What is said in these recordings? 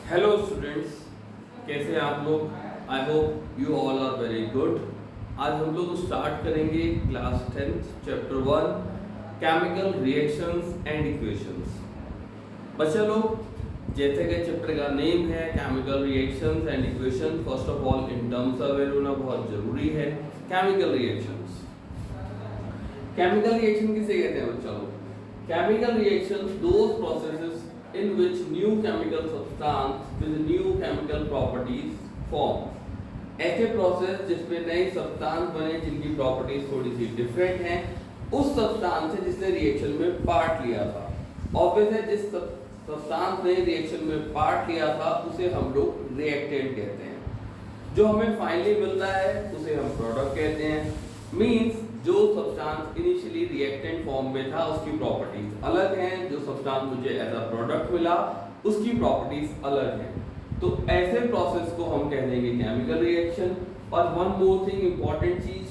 Hello students, कैसे हैं आप लोग। I hope you all are very good. आज हम लोग स्टार्ट करेंगे class 10th chapter 1 chemical reactions and equations. बच्चा लोग, जैसे कि चैप्टर का नेम है chemical reactions and equation, first of all in terms aware होना बहुत जरूरी है। केमिकल रिएक्शंस, केमिकल रिएक्शन किसे कहते हैं बच्चा लोग? Chemical reactions those processes in which new chemical substance with new chemical properties form। ऐसे प्रोसेस जिसमें नए सब्सटेंस बने जिनकी प्रॉपर्टीज थोड़ी सी डिफरेंट हैं, उस सब्सटेंस से जिसने रिएक्शन में पार्ट लिया था। ऑब्वियस है, जिस सब्सटेंस ने रिएक्शन में पार्ट लिया था उसे हम लोग रिएक्टेंट कहते हैं। जो हमें फाइनली मिलता है उसे हम प्रोडक्ट कहते हैं। मींस जो सब्सटेंस इनिशियली रिएक्टेंट फॉर्म में था उसकी प्रॉपर्टीज अलग हैं, जो सब्सटेंस मुझे एज अ प्रोडक्ट मिला उसकी प्रॉपर्टीज अलग हैं। तो ऐसे प्रोसेस को हम कह देंगे केमिकल रिएक्शन। और वन मोर थिंग इंपॉर्टेंट चीज,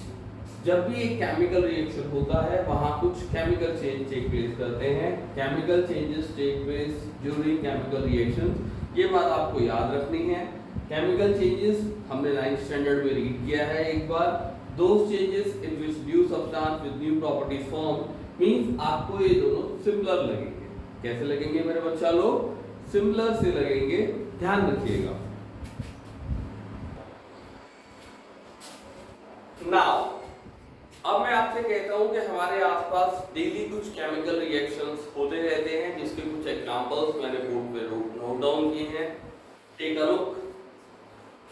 जब भी एक केमिकल रिएक्शन होता है वहां कुछ केमिकल चेंज टेक प्लेस करते हैं। Chemical changes take place during chemical reactions, ये बात आपको याद रखनी है। केमिकल चेंजेस हमने 9th स्टैंडर्ड में रीड किया है एक बार। Those changes in which new substance with new properties form means आपको ये दोनों सिमिलर लगेंगे। कैसे लगेंगे मेरे बच्चा लोग? सिमिलर से लगेंगे, ध्यान रखिएगा। Now, अब मैं आपसे कहता हूं कि हमारे आसपास डेली कुछ केमिकल रिएक्शंस होते रहते हैं, जिसके कुछ एग्जांपल्स मैंने बोर्ड पे नोट डाउन किए हैं। Take a look.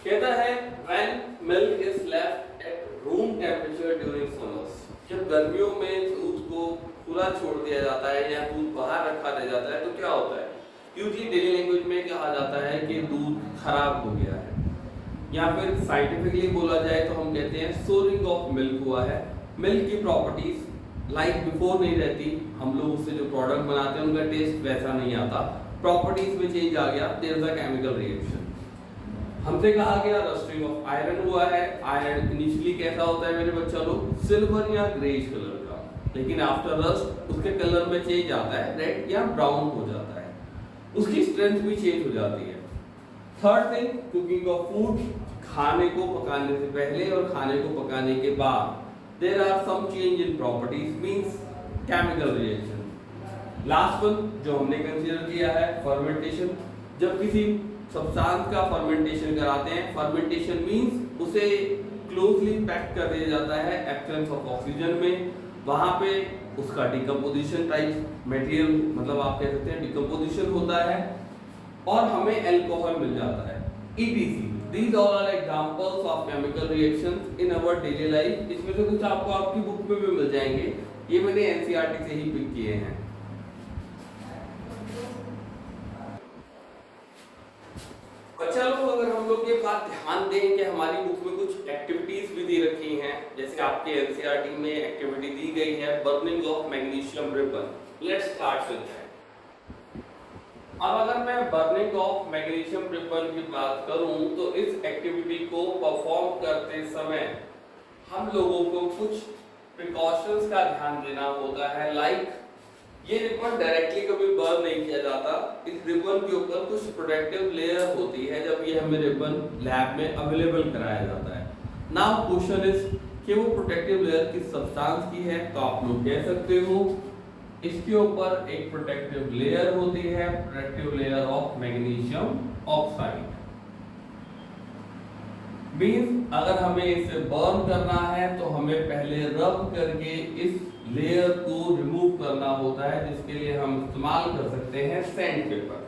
कहता है when milk is left at room temperature during summers, जब गर्मियों में दूध को खुला छोड़ दिया जाता है या दूध बाहर रखा रह जाता है तो क्या होता है? यूजली डेली लैंग्वेज में कहा जाता है कि दूध खराब हो गया है, या फिर साइंटिफिकली बोला जाए तो हम कहते हैं सोरिंग ऑफ मिल्क हुआ है। मिल्क की प्रॉपर्टीज लाइक बिफोर नहीं रहती, हम लोग उससे जो प्रोडक्ट बनाते हैं उनका टेस्ट वैसा नहीं आता, प्रॉपर्टीज में चेंज आ गया, there is a chemical reaction. हमसे कहा गया रस्टिंग ऑफ आयरन हुआ है। आयरन इनिशियली कैसा होता है मेरे बच्चा लोग? सिल्वर या ग्रेइश कलर का, लेकिन आफ्टर रस्ट उसके कलर में चेंज आता है, रेड या ब्राउन हो जाता है, उसकी स्ट्रेंथ भी चेंज हो जाती है। Third thing, cooking of food, खाने को पकाने से पहले और खाने को पकाने के बाद there are some change in properties, means chemical reaction. Last one जो हमने कंसीडर किया है फर्मेंटेशन। जब किसी सब्सटेंस का फर्मेंटेशन कराते हैं, फर्मेंटेशन मींस उसे क्लोजली पैक कर दिया जाता है एब्सेंस ऑफ ऑक्सीजन में, वहां पे उसका डिकम्पोजिशन टाइप मटेरियल, मतलब आप कह सकते हैं डिकम्पोजिशन होता है और हमें अल्कोहल मिल जाता है, ETC। These all are examples of chemical reactions in our daily life। इसमें से कुछ आपको आपकी बुक में भी मिल जाएंगे, ये मैंने NCERT से ही पिक किए हैं। बच्चा लोग, अगर हम लोग ये बात ध्यान दें कि हमारी बुक में कुछ एक्टिविटीज भी दी रखी हैं, जैसे आपके NCERT में एक्टिविटी दी गई है burning of magnesium ribbon. Let's start with that. अब अगर मैं बर्निंग ऑफ मैग्नीशियम रिबन की बात करूं तो इस एक्टिविटी को परफॉर्म करते समय हम लोगों को कुछ प्रिकॉशंस का ध्यान देना होता है। लाइक ये रिबन डायरेक्टली कभी बर्न नहीं किया जाता, इस रिबन के ऊपर कुछ प्रोटेक्टिव लेयर होती है जब ये हमें रिबन लैब में अवेलेबल कराया जाता है। नाउ क्वेश्चन इज कि वो प्रोटेक्टिव लेयर किस सब्सटेंस की है? तो आप लोग कह सकते हो इसके ऊपर एक प्रोटेक्टिव लेयर होती है, protective layer of magnesium oxide. Means अगर हमें इसे बर्न करना है तो हमें पहले रब करके इस लेयर को रिमूव करना होता है, जिसके लिए हम इस्तेमाल कर सकते हैं sand paper.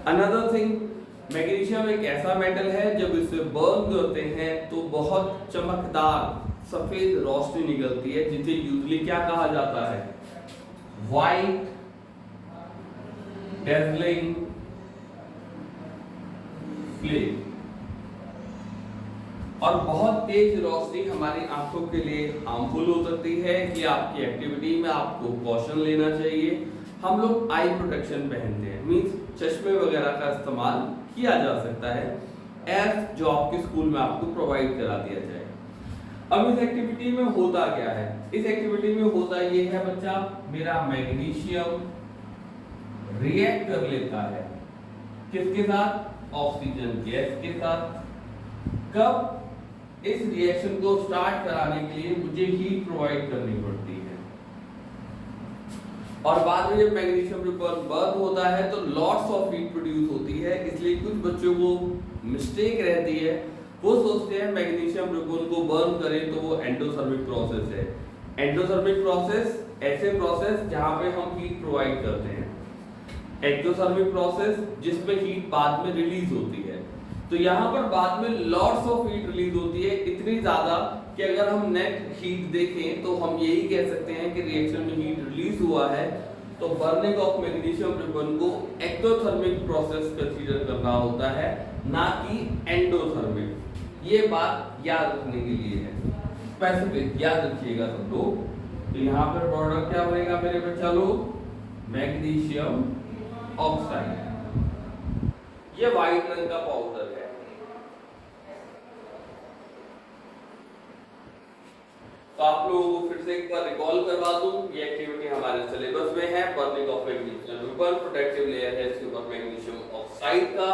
Another thing, magnesium एक ऐसा मेटल है जब इसे बर्न करते हैं तो बहुत चमकदार सफेद रोशनी निकलती है, जिसे यूजुअली क्या कहा जाता है? White dazzling flame. और बहुत तेज रोशनी हमारी आंखों के लिए हार्मफुल हो सकती है कि आपकी एक्टिविटी में आपको कॉशन लेना चाहिए। हम लोग आई प्रोटेक्शन पहनते हैं, मींस चश्मे वगैरह का इस्तेमाल किया जा सकता है एज जो आपके स्कूल में आपको प्रोवाइड करा दिया जाए। अब इस एक्टिविटी में होता क्या है? इस एक्टिविटी में होता ये है बच्चा, मेरा मैग्नीशियम रिएक्ट कर लेता है किसके साथ? ऑक्सीजन गैस के साथ। कब? इस रिएक्शन को स्टार्ट कराने के लिए मुझे हीट प्रोवाइड करनी पड़ती है, और बाद में जब मैग्नीशियम बर्न होता है तो लॉट्स ऑफ हीट प्रोड्यूस होती है। इसलिए कुछ बच्चों को मिस्टेक रहती है, वो सोचते हैं मैग्नीशियम रिबन को बर्न करें तो वो एंडोथर्मिक प्रोसेस है। एंडोथर्मिक प्रोसेस ऐसे प्रोसेस जहां पे हम हीट प्रोवाइड करते हैं, एक्टोथर्मिक प्रोसेस जिसमें हीट बाद में रिलीज होती है। तो यहाँ पर बाद में लॉट्स ऑफ हीट रिलीज होती है, इतनी ज्यादा कि अगर हम नेट हीट देखें तो हम यही कह सकते हैं कि रिएक्शन में हीट रिलीज हुआ है। तो बर्निंग ऑफ मैग्नीशियम रिबन को एक्टोथर्मिक प्रोसेस कंसीडर करना होता है, ना कि एंडोथर्मिक। ये बात याद रखने के लिए है, स्पेसिफिक याद रखिएगा सब लोग। तो यहाँ पर प्रोडक्ट क्या बनेगा मेरे बच्चा लोग? Magnesium oxide. ये व्हाइट रंग का पाउडर है। तो आप लोगों को फिर से एक बार रिकॉल करवा दूं, ये एक्टिविटी हमारे सिलेबस में है। Burning of magnesium ribbon, protective layer है इसके ऊपर मैग्नीशियम ऑक्साइड का।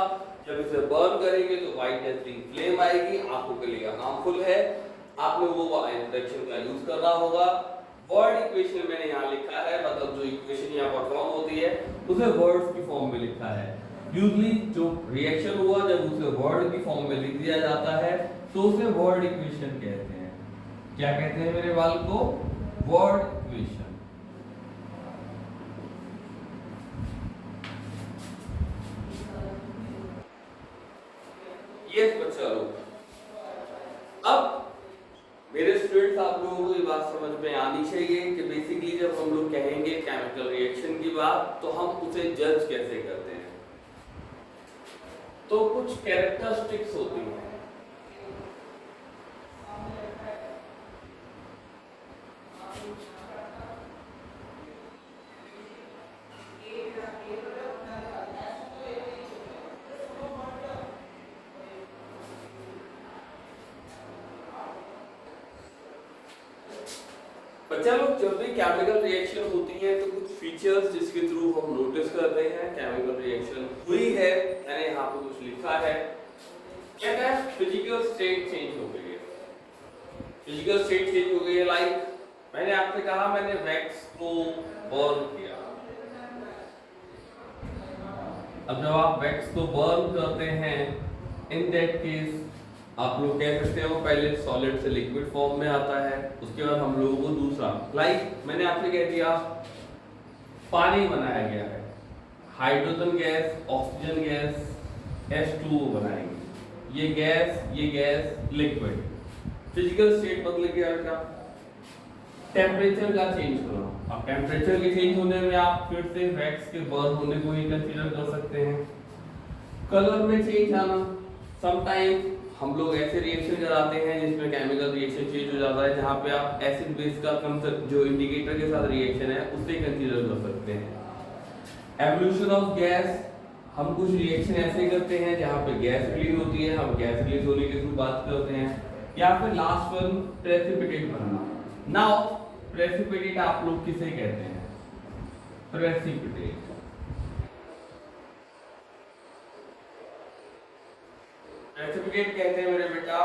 जब इसे बर्न करेंगे तो व्हाइट डेजलिंग फ्लेम आएगी, आंखों के लिए हार्मफुल है। आप लोगों को इंडक्शन का यूज करना होगा। वर्ड इक्वेशन मैंने यहाँ लिखा है, मतलब जो इक्वेशन यहाँ पर फॉर्म होती है उसे वर्ड्स की फॉर्म में लिखा है। यूजली जो रिएक्शन हुआ जब उसे वर्ड की फॉर्म में लिख दिया जाता है तो उसे वर्ड इक्वेशन कहते हैं। क्या कहते हैं मेरे बाल को? Word equation. यस बच्चा लोग, अब मेरे स्टूडेंट्स आप लोगों को ये बात समझ में आनी चाहिए कि बेसिकली जब हम लोग कहेंगे केमिकल रिएक्शन की बात तो हम उसे जज कैसे करते हैं। तो कुछ कैरेक्टरिस्टिक्स होती हैं। बच्चा लोग, जब भी केमिकल रिएक्शन होती है तो कुछ फीचर्स जिसके थ्रू हम नोटिस करते हैं केमिकल रिएक्शन हुई है। मैंने यहाँ पे कुछ लिखा है, क्या है? फिजिकल स्टेट चेंज हो गई है। फिजिकल स्टेट चेंज हो गई है, लाइक मैंने आपसे कहा मैंने वैक्स को बर्न किया। अब जब आप वैक्स को बर्न करते हैं, इन दैट केस आप लोग कह सकते हो पहले सॉलिड से लिक्विड फॉर्म में आता है, उसके बाद हम लोगों को दूसरा, लाइक मैंने आपसे कह दिया पानी बनाया गया है, hydrogen gas, oxygen gas, H2O बनाएंगे। ये गैस लिक्विड। फिजिकल स्टेट बदल गया क्या? टेम्परेचर का चेंज होना। अब टेम्परेचर के चेंज होने में आप फिर से वैक्स के बर्न होने को ही कंसीडर कर सकते हैं। कलर में चेंज आना, समटाइम हम लोग ऐसे रिएक्शन कराते हैं जिसमें केमिकल रिएक्शन चेंज हो जाता है, जहां पे आप एसिड बेस का कंसेप्ट जो इंडिकेटर के साथ रिएक्शन है उससे कंसीडर कर सकते हैं। एवोल्यूशन ऑफ गैस, हम कुछ रिएक्शन ऐसे करते हैं जहां पे गैस रिलीज होती है, हम गैस रिलीज होने के थ्रू बात करते हैं। या फिर लास्ट वन प्रेसिपिटेट बनना। नाउ प्रेसिपिटेट आप लोग किसे कहते हैं? प्रेसिपिटेट। प्रेसिपिटेट कहते हैं मेरे बेटा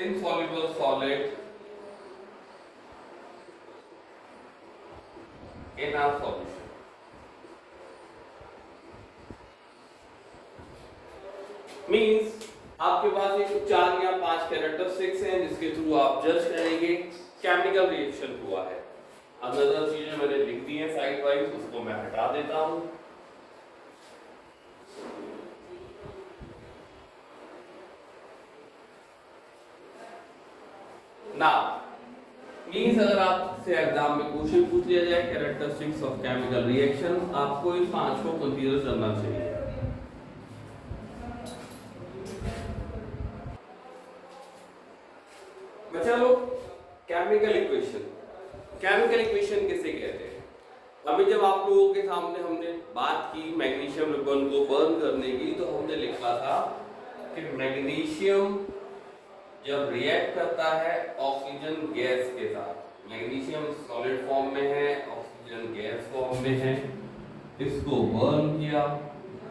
insoluble solid in a solution. Means आपके पास एक 4 या 5 कैरेक्टरिस्टिक्स हैं जिसके थ्रू आप जज करेंगे केमिकल रिएक्शन हुआ है। अदर चीजें मैंने लिख दी हैं साइड वाइज, उसको मैं हटा देता हूं। ना मींस अगर आपसे एग्जाम में क्वेश्चन पूछ लिया जाए कैरेक्टरिस्टिक्स ऑफ केमिकल रिएक्शन, आपको इस 5 को कंसीडर करना चाहिए। बच्चा लोग, केमिकल इक्वेशन किसे कहते हैं? अभी जब आप लोगों के सामने हमने बात की मैग्नीशियम रिबन को बर्न करने की, तो हमने लिखा था कि मैग्नीशियम जब रिएक्ट करता है ऑक्सीजन गैस के साथ, मैग्नीशियम सॉलिड फॉर्म में है, ऑक्सीजन गैस फॉर्म में है, इसको बर्न किया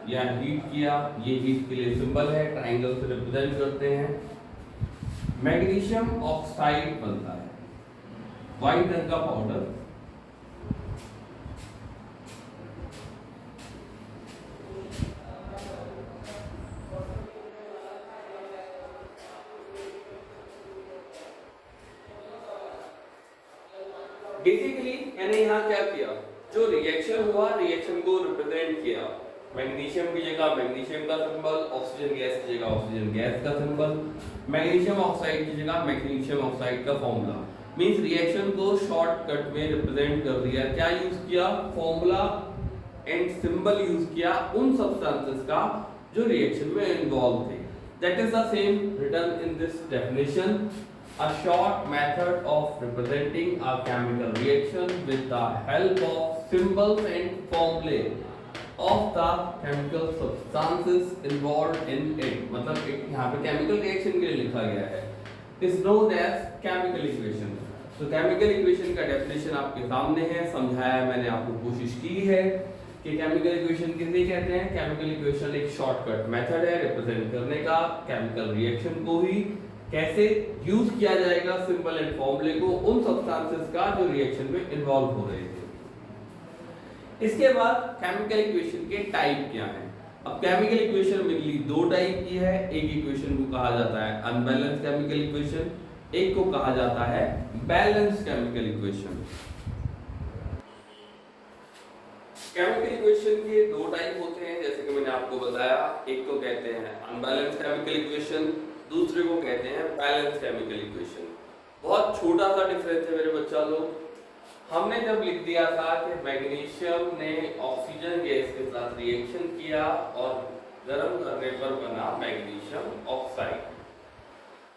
या हीट किया, ये हीट के लिए सिंबल है, ट्राइंगल से रिप्रेजेंट करते हैं। मैग्नीशियम ऑक्साइड बनता है, व्हाइट रंग का पाउडर। बेसिकली मैंने यहाँ क्या किया, जो रिएक्शन हुआ रिएक्शन को रिप्रेजेंट किया। मैग्नीशियम की जगह मैग्नीशियम का सिंबल, ऑक्सीजन गैस की जगह ऑक्सीजन गैस का सिंबल, मैग्नीशियम ऑक्साइड की जगह मैग्नीशियम ऑक्साइड का फॉर्मूला। मींस रिएक्शन को शॉर्टकट में रिप्रेजेंट कर दिया। क्या यूज किया, फॉर्मूला एंड सिंबल यूज किया उन सब्सटेंसेस का जो रिएक्शन में इन्वॉल्व थे। That is the same written in this definition, a short method of representing a chemical reaction with the help of symbols and formulae of the chemical substances involved in it। मतलब यहाँ पे chemical reaction के लिए लिखा गया है, is known as chemical equation। तो chemical equation का definition आपके सामने है, समझाया मैंने, आपको कोशिश की है कि chemical equation किसे कहते हैं। chemical equation एक shortcut method है रिप्रेजेंट करने का chemical reaction को ही कैसे यूज किया जाएगा सिंबल एंड फॉर्मूले को उन सब्सटेंसेस का जो रिएक्शन में इन्वॉल्व हो रहे थे। इसके बाद केमिकल इक्वेशन के टाइप क्या हैं। अब केमिकल इक्वेशन मेनली दो टाइप की है। एक इक्वेशन को कहा जाता है अनबैलेंस्ड केमिकल इक्वेशन, एक को कहा जाता है balanced chemical equation. Chemical equation के दो टाइप होते हैं, जैसे कि मैंने आपको बताया। एक को कहते हैं अनबैलेंस्ड केमिकल इक्वेशन, दूसरे को कहते हैं बैलेंस केमिकल इक्वेशन। बहुत छोटा सा डिफरेंस है मेरे बच्चा लोग। हमने जब लिख दिया था कि मैग्नीशियम ने ऑक्सीजन गैस के साथ रिएक्शन किया और गर्म करने पर बना मैग्नीशियम ऑक्साइड।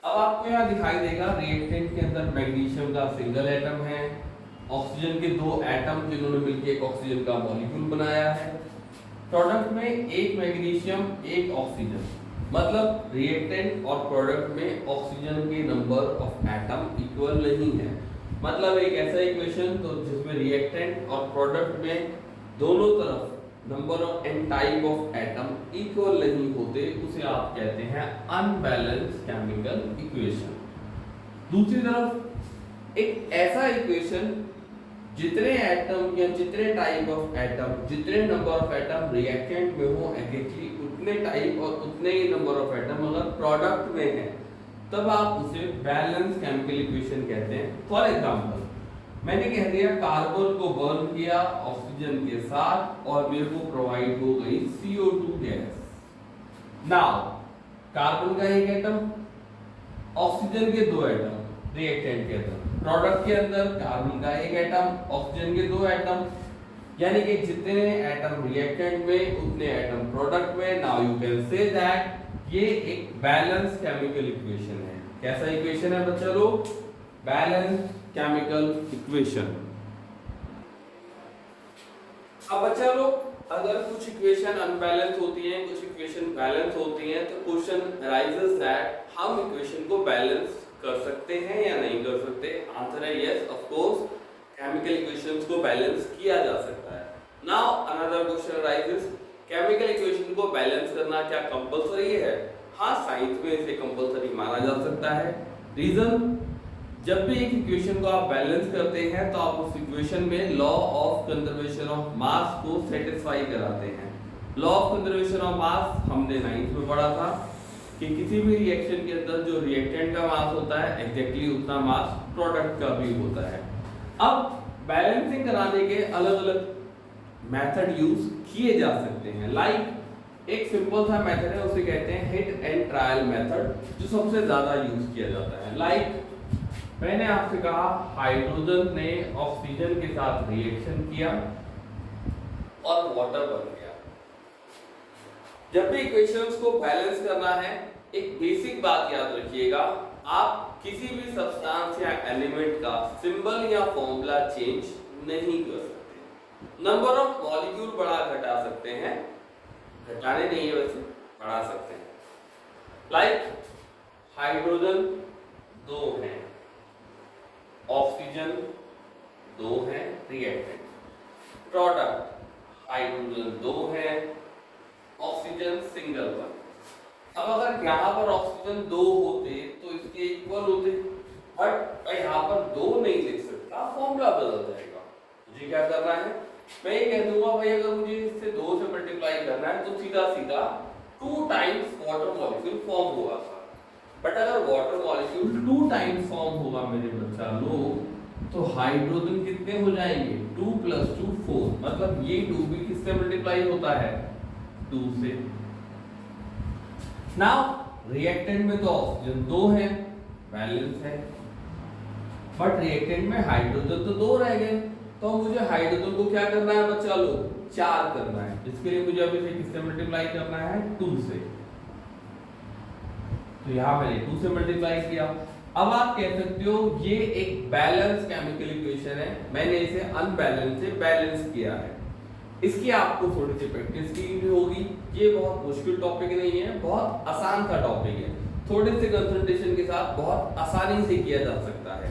अब आपको यहाँ दिखाई देगा रिएक्टेंट के अंदर मैग्नीशियम का सिंगल एटम है, ऑक्सीजन के दो एटम जिन्होंने मिलकर एक ऑक्सीजन का मॉलिक्यूल बनाया है। प्रोडक्ट में एक मैग्नीशियम एक ऑक्सीजन, मतलब रिएक्टेंट और प्रोडक्ट में ऑक्सीजन के नंबर ऑफ एटम इक्वल नहीं है। मतलब एक ऐसा इक्वेशन तो जिसमें रिएक्टेंट और प्रोडक्ट में दोनों तरफ number of and type of atom equal नहीं होते, उसे आप कहते हैं अनबैलेंस्ड केमिकल इक्वेशन। दूसरी तरफ एक ऐसा इक्वेशन जितने एटम या जितने टाइप ऑफ एटम, जितने नंबर ऑफ एटम रिएक्टेंट में हो एग्जैक्टली उतने टाइप और उतने ही नंबर ऑफ एटम अगर प्रोडक्ट में है, तब आप उसे बैलेंस केमिकल इक्वेशन कहते हैं। फॉर एग्जांपल मैंने कह दिया कार्बन को बर्न किया ऑक्सीजन के साथ और मेरे को प्रोवाइड हो गई CO2 गैस। नाउ कार्बन का एक एटम, ऑक्सीजन के दो एटम रिएक्टेंट के अंदर, प्रोडक्ट के अंदर कार्बन का एक एटम ऑक्सीजन के दो एटम, यानी कि जितने एटम रिएक्टेंट में उतने एटम प्रोडक्ट में। Now you can say that ये एक बैलेंस केमिकल इक्वेशन है। कैसा इक्वेशन है बच्चा लोग, बैलेंस केमिकल इक्वेशन। अब बच्चा लोग अगर कुछ इक्वेशन अनबैलेंस होती हैं, कुछ इक्वेशन बैलेंस होती हैं, तो क्वेश्चन अराइजेस दैट हम इक्वेशन को बैलेंस कर सकते हैं या नहीं कर सकते। आंसर है yes, of course chemical equations को बैलेंस किया जा सकता है। Now another question arises, chemical equation को बैलेंस करना क्या कंपलसरी है? हाँ, साइंस में इसे कंपलसरी माना जा सकता है। रीजन, जब भी एक इक्वेशन को आप बैलेंस करते हैं तो आप उस इक्वेशन में law of conservation of mass को सेटिस्फाई कराते हैं। Law of conservation of mass हमने 9th में पढ़ा था कि किसी भी रिएक्शन के अंदर जो रिएक्टेंट का मास होता है एग्जैक्टली उतना मास प्रोडक्ट का भी होता है। अब बैलेंसिंग कराने के अलग अलग मेथड यूज किए जा सकते हैं। लाइक एक सिंपल सा मेथड है, उसे कहते हैं हिट एंड ट्रायल मेथड, जो सबसे ज्यादा यूज किया जाता है। लाइक मैंने आपसे कहा हाइड्रोजन ने ऑक्सीजन के साथ रिएक्शन किया और वाटर बन गया। जब भी इक्वेशंस को बैलेंस करना है, एक बेसिक बात याद रखिएगा, आप किसी भी सब्सटेंस या एलिमेंट का सिंबल या फॉर्मूला चेंज नहीं कर सकते। नंबर ऑफ मॉलिक्यूल बढ़ा घटा सकते हैं, घटाने नहीं है वैसे, बढ़ा सकते हैं। लाइक हाइड्रोजन 2 है, ऑक्सीजन 2 है रिएक्टेंट, प्रोडक्ट हाइड्रोजन 2 है, ऑक्सीजन सिंगल वन। अब अगर यहाँ पर ऑक्सीजन 2 होते तो इसके इक्वल होते, बट यहाँ पर 2 नहीं लिख सकता, फॉर्मूला बदल जाएगा। मुझे क्या करना है, मैं ये कह दूंगा भाई अगर मुझे इससे 2 से मल्टीप्लाई करना है तो सीधा सीधा 2 टाइम्स वाटर मॉलिक्यूल फॉर्म होगा था। बट अगर वाटर मॉलिक्यूल 2 टाइम्स फॉर्म होगा मेरे बच्चा लोग, तो हाइड्रोजन कितने हो जाएंगे, 2 + 2 4, मतलब ये 2 भी किससे मल्टीप्लाई होता है, 2 से। नाउ रिएक्टेंट में तो ऑक्सीजन 2 है, बैलेंस है, बट रिएक्टेंट में हाइड्रोजन तो 2 रह गए, तो मुझे हाइड्रोजन को क्या करना है बच्चा लोग, 4 करना है। इसके लिए मुझे अभी से किससे मल्टीप्लाई करना है, 2 से। तो यहां मैंने 2 से मल्टीप्लाई किया। अब आप कह सकते हो ये एक बैलेंस केमिकल इक्वेशन है, मैंने इसे अनबैलेंस से बैलेंस किया है। इसकी आपको थोड़ी सी प्रैक्टिस की होगी, ये बहुत मुश्किल टॉपिक नहीं है, बहुत आसान सा टॉपिक है, थोड़े से कंसंट्रेशन के साथ बहुत आसानी से किया जा सकता है।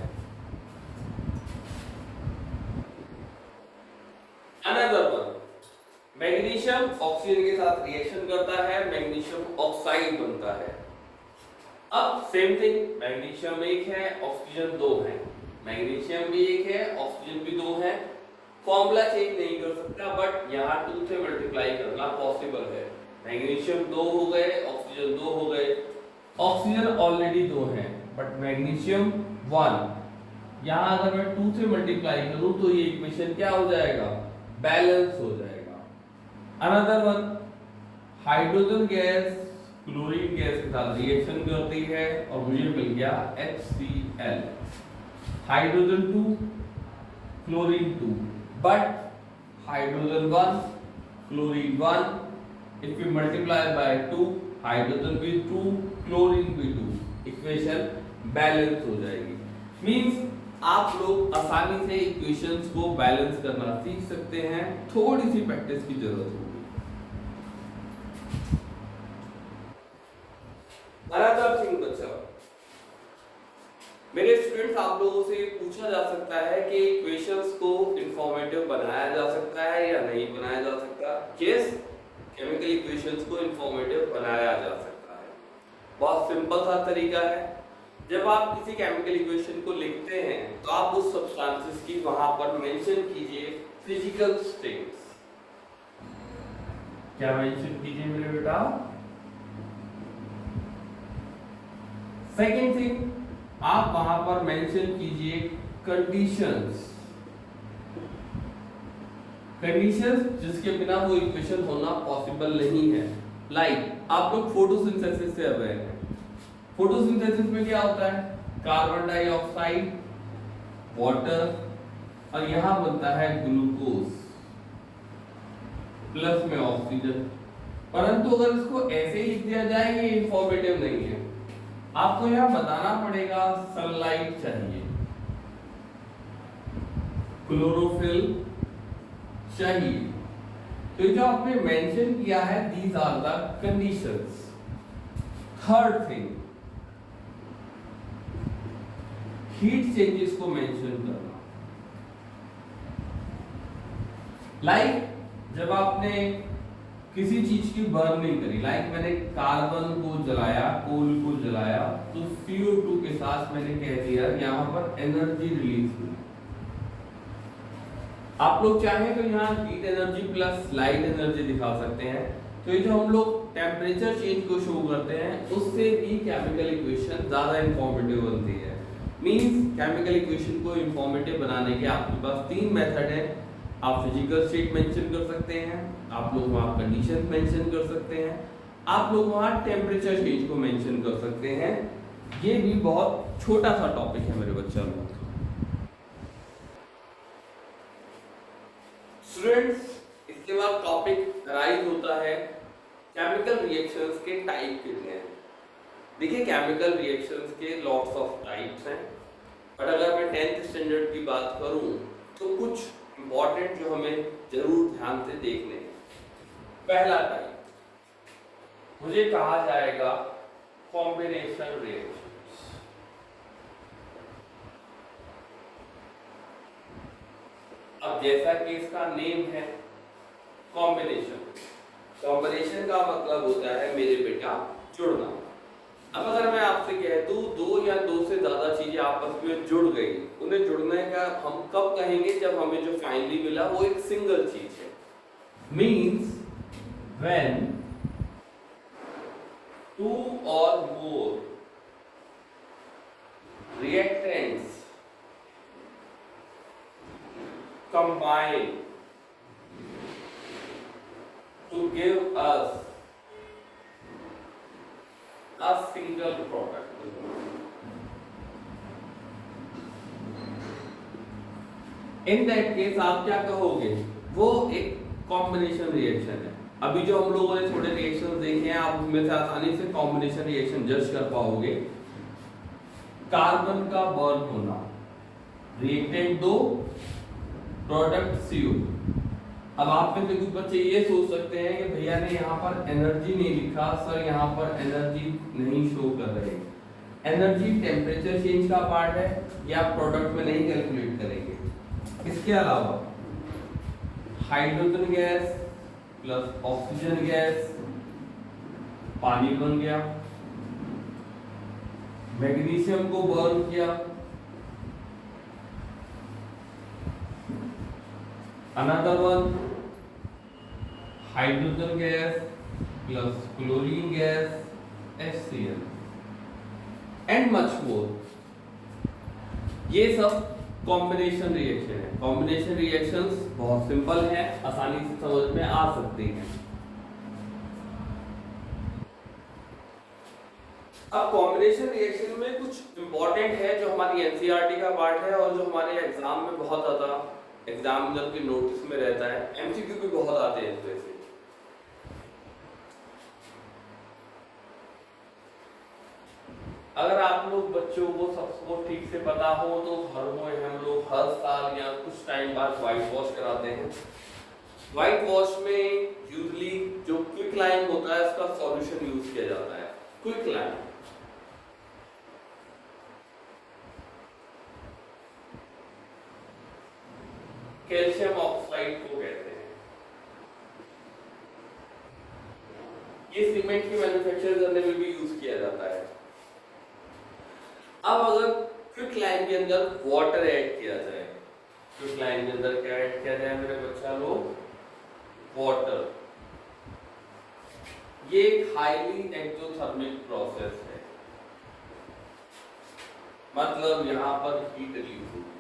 अनदर वन, मैग्नीशियम ऑक्सीजन के साथ रिएक्शन करता है, मैग्नीशियम ऑक्साइड बनता है। अब सेम थिंग, मैग्नीशियम 1 है, ऑक्सीजन 2 है, मैग्नीशियम भी 1 है, ऑक्सीजन भी 2 है, फॉर्मूला चेंज नहीं कर सकता, बट यहाँ 2 से मल्टीप्लाई करना पॉसिबल है। मैग्नीशियम 2 हो गए, ऑक्सीजन 2 हो गए, ऑक्सीजन ऑलरेडी 2 है, बट मैग्नीशियम 1, यहाँ अगर मैं 2 से मल्टीप्लाई करूं तो ये इक्वेशन क्या हो जाएगा, बैलेंस हो जाएगा। Another one, hydrogen gas chlorine gas के साथ रिएक्शन करती है और मुझे मिल गया HCl, hydrogen 2 chlorine 2, but hydrogen 1 chlorine 1, if we multiply by 2 hydrogen भी 2 chlorine भी 2, इक्वेशन बैलेंस हो जाएगी। मींस आप लोग आसानी से इक्वेशंस को बैलेंस करना सीख सकते हैं, थोड़ी सी प्रैक्टिस की जरूरत होगी। अनदर थिंग बच्चा, मेरे स्टूडेंट्स आप लोगों से पूछा जा सकता है कि इक्वेशंस को इंफॉर्मेटिव बनाया जा सकता है या नहीं बनाया जा सकता। यस, केमिकल इक्वेशंस को इंफॉर्मेटिव बनाया जा सकता है। बहुत सिंपल सा तरीका है, जब आप किसी केमिकल इक्वेशन को लिखते हैं तो आप उस सब्सटेंसेस की वहां पर मेंशन कीजिए फिजिकल स्टेट्स। क्या मेंशन कीजिए मेरे बेटा, सेकेंड थिंग आप वहां पर मेंशन कीजिए कंडीशंस, जिसके बिना वो इक्वेशन होना पॉसिबल नहीं है। लाइक आप लोग फोटोसिंथेसिस से अवेयर हैं, फोटोसिंथेसिस में क्या होता है, कार्बन डाइऑक्साइड, वाटर, और यहां बनता है ग्लूकोज प्लस में ऑक्सीजन। परंतु अगर इसको ऐसे ही लिख दिया जाए ये इंफॉर्मेटिव नहीं है, आपको यहां बताना पड़ेगा सनलाइट चाहिए, क्लोरोफिल चाहिए। तो जो आपने मेंशन किया है these are the conditions. Third thing, heat changes को मेंशन करना। लाइक जब आपने किसी चीज की बर्निंग करी, लाइक मैंने कार्बन को जलाया, कोल को जलाया, तो CO2 के साथ मैंने कह दिया यहाँ पर एनर्जी रिलीज हुई। आप लोग चाहें तो यहाँ heat energy plus light energy दिखा सकते हैं। तो ये जो हम लोग टेम्परेचर चेंज को शो करते हैं उससे भी केमिकल इक्वेशन ज्यादा इंफॉर्मेटिव बनती है। मींस केमिकल इक्वेशन को इंफॉर्मेटिव बनाने के आपके पास 3 मेथड है। आप फिजिकल स्टेट मेंशन कर सकते हैं, आप लोग वहां कंडीशन मेंशन कर सकते हैं, आप लोग वहां टेम्परेचर चेंज को मेंशन कर सकते हैं। ये भी बहुत छोटा सा टॉपिक है मेरे बच्चों लोग। स्टूडेंट्स, इसके बाद टॉपिक राइज होता है केमिकल रिएक्शंस के टाइप कितने हैं। देखिए केमिकल रिएक्शंस के लॉट्स ऑफ टाइप्स हैं, बट अगर मैं 10th स्टैंडर्ड की बात करूं तो कुछ इंपॉर्टेंट जो हमें जरूर ध्यान से देखने हैं। पहला टाइप मुझे कहा जाएगा कॉम्बिनेशन रिएक्शंस। अब जैसा कि इसका नेम है कॉम्बिनेशन, कॉम्बिनेशन का मतलब होता है मेरे बेटा जुड़ना। अब अगर मैं आपसे कह दूं दो या दो से ज्यादा चीजें आपस में जुड़ गई, उन्हें जुड़ने का हम कब कहेंगे? जब हमें जो फाइनली मिला वो एक सिंगल चीज है। मीन्स व्हेन टू और मोर reactants combine to give us a single product. In that case आप क्या कहोगे? वो एक कॉम्बिनेशन रिएक्शन है। अभी जो हम लोगों ने थोड़े रिएक्शन देखे हैं, आप उनमें से आसानी से कॉम्बिनेशन रिएक्शन जज कर पाओगे। कार्बन का बर्न होना, रिएक्टेंट 2, प्रोडक्ट CO। अब आप में से कुछ बच्चे ये सोच सकते हैं कि भैया ने यहाँ पर एनर्जी नहीं लिखा, सर यहाँ पर एनर्जी नहीं शो कर रहे। एनर्जी टेम्परेचर चेंज का पार्ट है, या प्रोडक्ट में नहीं कैलकुलेट करेंगे। इसके अलावा hydrogen gas plus oxygen gas पानी बन गया, मैग्नीशियम को बर्न किया, another one hydrogen gas plus chlorine gas HCl and much more. ये सब कॉम्बिनेशन रिएक्शन है। कॉम्बिनेशन रिएक्शंस बहुत सिंपल है, आसानी से समझ में आ सकती हैं। अब कॉम्बिनेशन रिएक्शन में कुछ इंपॉर्टेंट है जो हमारी एनसीईआरटी का पार्ट है और जो हमारे एग्जाम में बहुत ज्यादा एग्जामिनर के नोटिस में रहता है। एमसीक्यू भी बहुत आते हैं इस वजह से। अगर आप लोग बच्चों को सबको ठीक से पता हो तो हम लोग हर साल या कुछ टाइम बाद व्हाइट वॉश कराते हैं। व्हाइट वॉश में यूजली जो क्विक लाइम होता है उसका सॉल्यूशन यूज किया जाता है। क्विक लाइम कैल्शियम ऑक्साइड को कहते हैं। ये सीमेंट की मैन्युफैक्चर करने में भी यूज किया जाता है। अब अगर क्विक लाइम के अंदर वाटर ऐड किया जाए, क्विक लाइम के अंदर क्या ऐड किया जाए मेरे बच्चा लोग? वाटर। ये एक हाईली एक्सोथर्मिक प्रोसेस है, मतलब यहां पर हीट रिलीज होगी।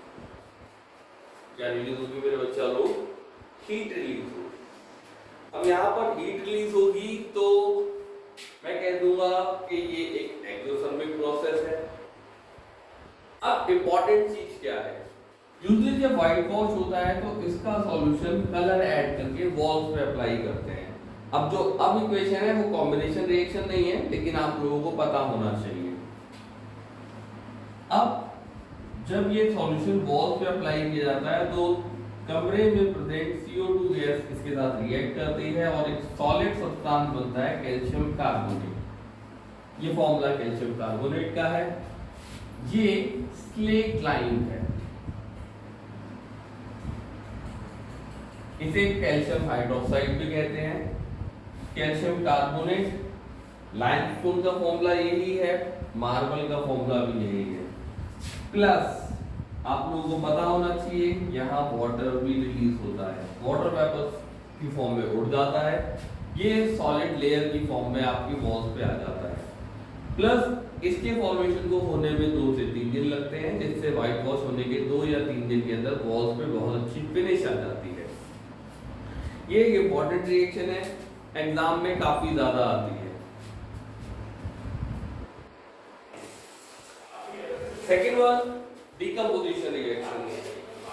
क्या रिलीज होगी मेरे बच्चा लोग? हीट रिलीज होगी। अब यहाँ पर हीट रिलीज होगी तो मैं कह दूंगा कि ये एक एक्सोथर्मिक प्रोसेस है। अब इंपॉर्टेंट चीज क्या है? यूजुअली जब व्हाइट वॉश होता है तो इसका सॉल्यूशन कलर ऐड करके वॉल्स पे अप्लाई करते हैं। अब इक्वेशन है वो कॉम्बिनेशन रिएक्शन नहीं है, लेकिन आप लोगों को पता होना चाहिए। अब जब ये सॉल्यूशन वॉल पे अप्लाई किया जाता है तो कमरे में प्रेजेंट CO2 गैस इसके साथ रिएक्ट करती है और एक सॉलिड सब्सटेंस बनता है कैल्शियम कार्बोनेट। ये फॉर्मूला कैल्शियम कार्बोनेट का है। ये स्लेट लाइम है, इसे कैल्शियम हाइड्रोक्साइड भी कहते हैं। कैल्शियम कार्बोनेट लाइमस्टोन का फॉर्मूला यही है, मार्बल का फॉर्मूला भी यही है। प्लस आप लोगों को पता होना चाहिए यहाँ वाटर भी रिलीज होता है, वाटर वेपर की फॉर्म में उड़ जाता है। ये सॉलिड लेयर की फॉर्म में आपकी वॉल्स पे आ जाता है। प्लस इसके फॉर्मेशन को होने में 2 से 3 दिन लगते हैं, जिससे व्हाइट वॉश होने के 2 या 3 दिन के अंदर वॉल्स पे बहुत अच्छी फिनिश आ जाती है। ये एक इंपॉर्टेंट रिएक्शन है, एग्जाम में काफी ज्यादा आती है। Second one decomposition reaction.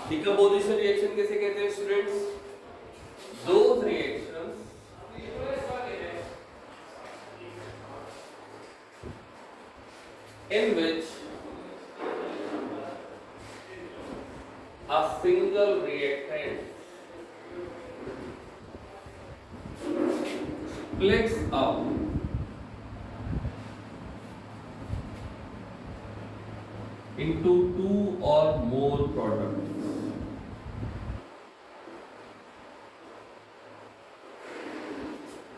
Decomposition reaction कैसे कहते हैं students? Those reactions in which a single reactant splits up into 2 or more products.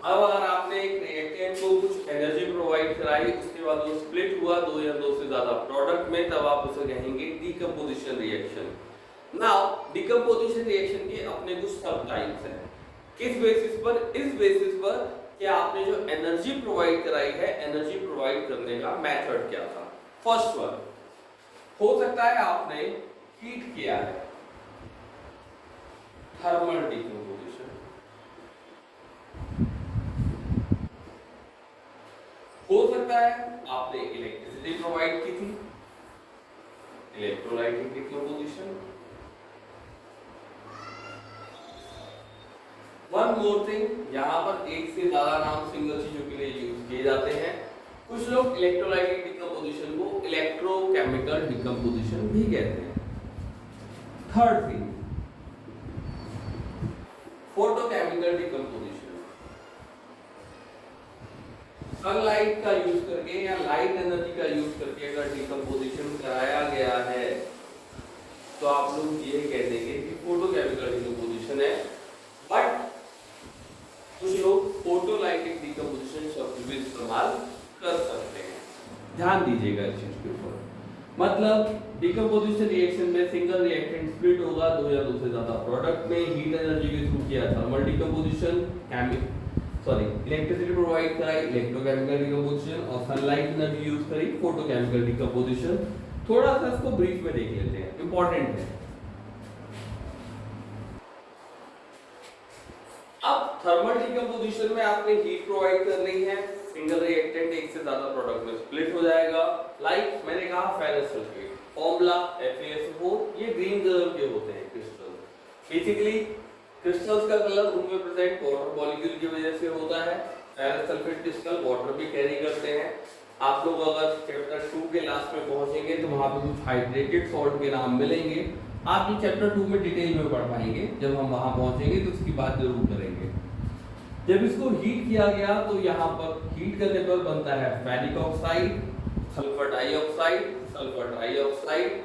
अब अगर आपने एक रिएक्टेंट को कुछ एनर्जी प्रोवाइड कराई, उसके बाद वो स्प्लिट हुआ दो या दो से ज्यादा प्रोडक्ट में, तब आप उसे कहेंगे decomposition reaction. Now decomposition reaction के अपने कुछ सब टाइप्स हैं। किस बेसिस पर? इस बेसिस पर कि आपने जो एनर्जी प्रोवाइड कराई है, एनर्जी प्रोवाइड करने का मेथड क्या था। फर्स्ट वन हो सकता है आपने हीट किया है, थर्मल डीकंपोजिशन। हो सकता है आपने इलेक्ट्रिसिटी प्रोवाइड की थी, electrolytic decomposition. One more thing, यहाँ पर एक से ज्यादा नाम सिंगल चीजों के लिए यूज किए जाते हैं। कुछ लोग इलेक्ट्रोलाइटिक डीकंपोजिशन को इलेक्ट्रोकेमिकल डीकंपोजिशन भी कहते हैं। Third thing, photochemical decomposition. Sunlight का यूज करके या लाइट एनर्जी का यूज करके अगर डीकंपोजिशन कराया गया है तो आप लोग ये कह देंगे कि फोटोकेमिकल डीकंपोजिशन है। बट कुछ लोग फोटोलाइटिक डीकंपोजिशन शब्द भी इस्तेमाल कर सकते हैं, ध्यान दीजिएगा इस चीज के ऊपर। मतलब डीकंपोजिशन रिएक्शन में सिंगल रिएक्टेंट स्प्लिट होगा दो या दो से ज्यादा प्रोडक्ट में, हीट एनर्जी के थ्रू किया थर्मल डीकंपोजिशन, इलेक्ट्रिसिटी प्रोवाइड कराई इलेक्ट्रोकेमिकल डीकंपोजिशन, और सनलाइट एनर्जी यूज करी फोटोकेमिकल डीकंपोजिशन। थोड़ा सा इसको ब्रीफ में देख लेते हैं, इंपॉर्टेंट है। अब थर्मल डीकंपोजिशन में आपने हीट प्रोवाइड करनी है, सिंगल रिएक्टेंट एक से ज्यादा प्रोडक्ट में स्प्लिट हो जाएगा। लाइक मैंने कहा फेरस सल्फेट, फॉर्मूला FeSO4, ये ग्रीन कलर के होते हैं क्रिस्टल। बेसिकली क्रिस्टल्स का कलर उनमें प्रेजेंट वाटर मॉलिक्यूल की वजह से होता है। फेरस सल्फेट क्रिस्टल वाटर भी कैरी करते हैं। आप लोग अगर चैप्टर 2 के लास्ट में पहुंचेंगे तो वहां पे कुछ हाइड्रेटेड सॉल्ट के नाम मिलेंगे। आप ये चैप्टर 2 में डिटेल में पढ़ पाएंगे, जब हम वहां पहुंचेंगे तो उसकी बात जरूर करेंगे। जब इसको हीट किया गया तो यहाँ पर हीट करने पर बनता है ferric oxide, sulphur dioxide, sulphur trioxide.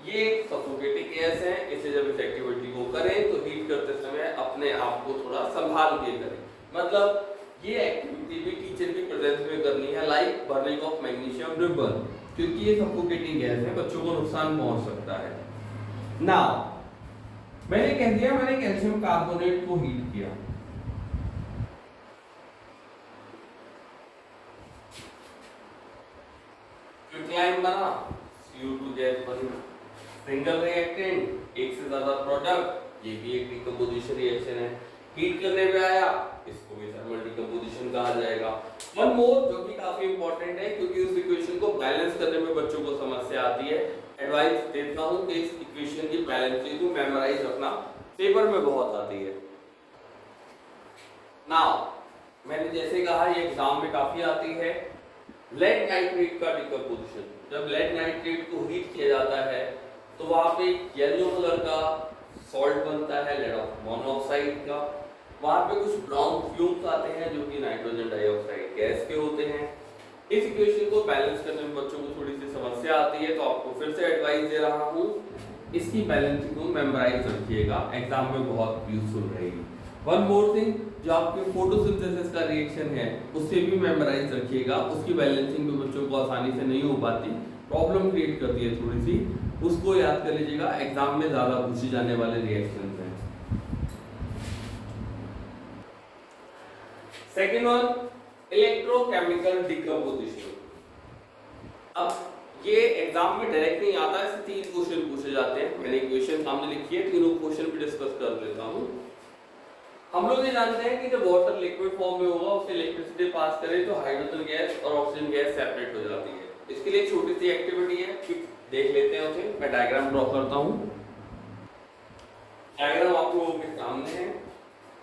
ये सफोकेटिंग गैस है। इसे जब इस एक्टिविटी को करें तो हीट करते समय अपने आप को थोड़ा संभाल के करें। मतलब ये एक्टिविटी भी टीचर की प्रेजेंस में करनी है, like burning of magnesium ribbon, क्योंकि ये सफोकेटिंग गैस है, बच्चों को नुकसान पहुंच सकता है। नाउ मैंने कह दिया मैंने कैल्शियम कार्बोनेट को हीट किया, क्विकलाइन बना, CO2 गैस बनी, सिंगल रिएक्टेंट एक से ज्यादा प्रोडक्ट, ये भी एक डीकंपोजिशन रिएक्शन है। हीट करने पे आया, इसको भी थर्मल डीकंपोजिशन कहा जाएगा। वन मोर जो कि काफी इंपॉर्टेंट है, क्योंकि उस इक्वेशन को बैलेंस करने में बच्चों को समस्या आती है। एडवाइस देता हूं कि इस इक्वेशन की बैलेंसिंग को मेमोराइज रखना, पेपर में बहुत आती है। नाउ मैंने जैसे कहा ये एग्जाम में काफी आती है। लेड नाइट्रेट का डीकंपोजिशन, जब लेड नाइट्रेट को हीट किया जाता है तो वहां पे येलो कलर का सॉल्ट बनता है लेड मोनोऑक्साइड का। वहां पे कुछ ब्राउन फ्यूम्स आते हैं जो कि नाइट्रोजन डाइऑक्साइड गैस के होते हैं। इस इक्वेशन को बैलेंस करने में बच्चों को थोड़ी सी समस्या आती है, तो आपको फिर से एडवाइस दे रहा हूँ, इसकी बैलेंसिंग को मेमोराइज रखिएगा, एग्जाम में बहुत यूजफुल रहेगी। वन मोर थिंग, जो आपके फोटोसिंथेसिस का रिएक्शन है उससे भी मेमोराइज रखिएगा। उसकी बैलेंसिंग में बच्चों को आसानी से नहीं हो पाती, प्रॉब्लम क्रिएट करती है थोड़ी सी, उसको याद कर लीजिएगा, एग्जाम में ज्यादा पूछे जाने वाले रिएक्शंस हैं। Second one, electrochemical decomposition. अब ये एग्जाम में डायरेक्ट नहीं आता, इससे 3 क्वेश्चन पूछे जाते हैं। मैंने इक्वेशन सामने लिखी है, तीनों क्वेश्चन भी डिस्कस कर लेता हूँ। हम लोग ये जानते हैं कि जब वाटर लिक्विड फॉर्म में होगा, उसे इलेक्ट्रिसिटी पास करे तो हाइड्रोजन गैस और ऑक्सीजन गैस सेपरेट हो जाती है। इसके लिए एक छोटी सी एक्टिविटी है, देख लेते हैं उसे। मैं डायग्राम ड्रॉ करता हूँ। डायग्राम आप लोगों के सामने है।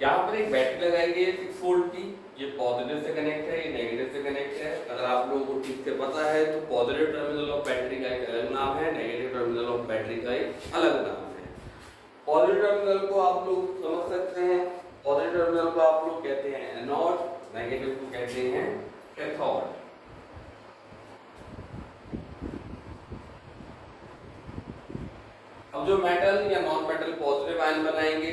यहाँ पर एक बैटरी लगाई गई है 6 वोल्ट की, ये पॉजिटिव से कनेक्ट है, ये नेगेटिव से कनेक्ट है। अगर आप लोगों को ठीक से पता है तो पॉजिटिव टर्मिनल ऑफ बैटरी का एक अलग नाम है, नेगेटिव टर्मिनल ऑफ बैटरी का एक अलग नाम है। पॉजिटिव टर्मिनल को आप लोग समझ सकते हैं, पॉजिटिव टर्मिनल को आप लोग कहते हैं एनोड, नेगेटिव को कहते हैं कैथोड। अब जो मेटल या नॉन मेटल पॉजिटिव आयन बनाएंगे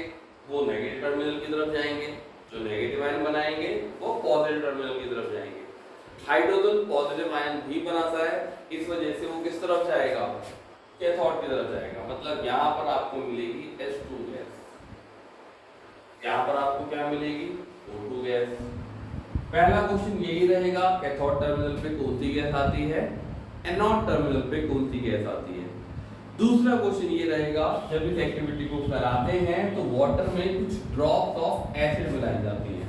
वो नेगेटिव टर्मिनल की तरफ जाएंगे, जो नेगेटिव आयन बनाएंगे वो हाइड्रोजन पॉजिटिव आयन भी बनाता है, इस वजह से वो किस तरफ जाएगा, कैथोड की तरफ जाएगा। मतलब यहाँ पर आपको मिलेगी H2 गैस, यहाँ पर आपको क्या मिलेगी, O2 गैस। पहला क्वेश्चन यही रहेगा, कैथोड टर्मिनल पे कौन सी गैस आती है, एनोड टर्मिनल पे कौन सी गैस आती है। दूसरा क्वेश्चन ये रहेगा, जब इस एक्टिविटी को कराते हैं तो वाटर में कुछ ड्रॉप्स ऑफ एसिड मिलाई जाती हैं।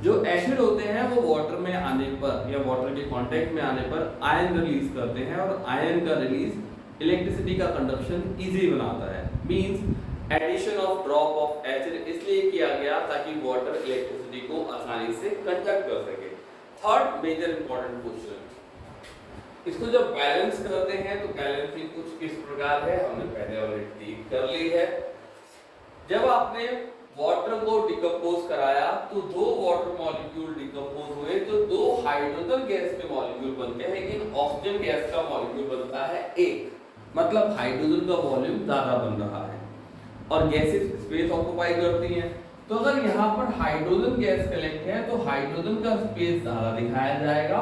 जो एसिड होते हैं वो वाटर में आने पर या वाटर के कांटेक्ट में आने पर आयन रिलीज करते हैं, और आयन का रिलीज इलेक्ट्रिसिटी का कंडक्शन इजी बनाता है। Means addition of drop of acid इसलिए किया गया ताकि वाटर इलेक्ट्रिसिटी को आसानी से कंडक्ट कर सके। थर्ड मेजर इंपॉर्टेंट क्वेश्चन, इसको जब बैलेंस करते हैं तो बैलेंसिंग कुछ इस प्रकार है, हमने पहले ऑलरेडी कर ली है। जब आपने वाटर को डिकम्पोज कराया तो दो वाटर मॉलिक्यूल डिकम्पोज हुए तो दो हाइड्रोजन गैस के मॉलिक्यूल बनते हैं, लेकिन ऑक्सीजन गैस का मॉलिक्यूल बनता है एक। मतलब हाइड्रोजन का वॉल्यूम ज्यादा बन रहा है और गैसेस स्पेस ऑक्युपाई करती हैं। तो अगर यहाँ पर हाइड्रोजन गैस कलेक्ट है तो हाइड्रोजन का स्पेस ज्यादा दिखाया जाएगा,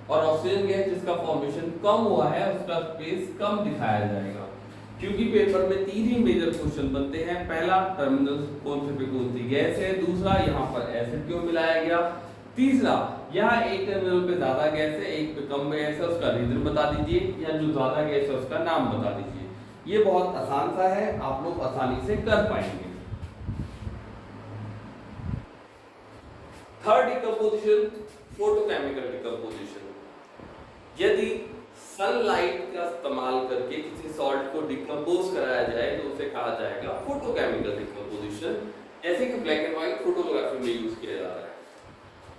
और ऑक्सीजन गैस जिसका फॉर्मेशन कम हुआ है उसका स्पेस कम दिखाया जाएगा। क्योंकि पेपर में तीन ही मेजर क्वेश्चन बनते हैं, पहला टर्मिनल कौन से पे कौन सी गैस है, दूसरा यहाँ पर एसिड क्यों मिलाया गया, तीसरा यहाँ एक टर्मिनल पे ज्यादा गैस है एक पे कम गैस है, उसका रीजन बता दीजिए, या जो ज्यादा गैस है उसका नाम बता दीजिए। ये बहुत आसान सा है, आप लोग आसानी से कर पाएंगे। Third decomposition, photochemical decomposition. यदि सनलाइट का इस्तेमाल करके किसी सॉल्ट को डिकम्पोज कराया जाए तो उसे कहा जाएगा फोटोकेमिकल डिकम्पोजिशन। जैसे कि ब्लैक एंड व्हाइट फोटोग्राफी में यूज किया जा रहा है,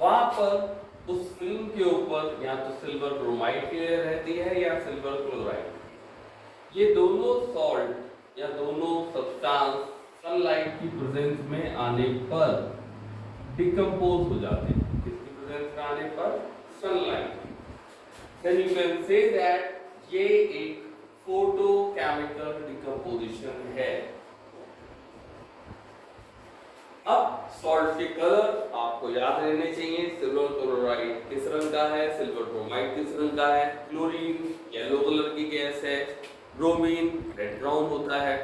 वहां पर उस फिल्म के ऊपर या तो सिल्वर ब्रोमाइड की लेयर रहती है या सिल्वर क्लोराइड। ये दोनों सॉल्ट या दोनों सब्सटेंस सनलाइट की प्रेजेंस में आने पर डिकम्पोज हो जाते हैं। किसकी प्रेजेंस में आने पर, sunlight. Then you can say that ये एक फोटोकेमिकल डिकम्पोजिशन है। अब सॉल्ट के कलर आपको याद रहने चाहिए, सिल्वर क्लोराइड किस रंग का है, सिल्वर ब्रोमाइड किस रंग का है, क्लोरीन येलो कलर की गैस है, ब्रोमीन रेड ब्राउन होता है।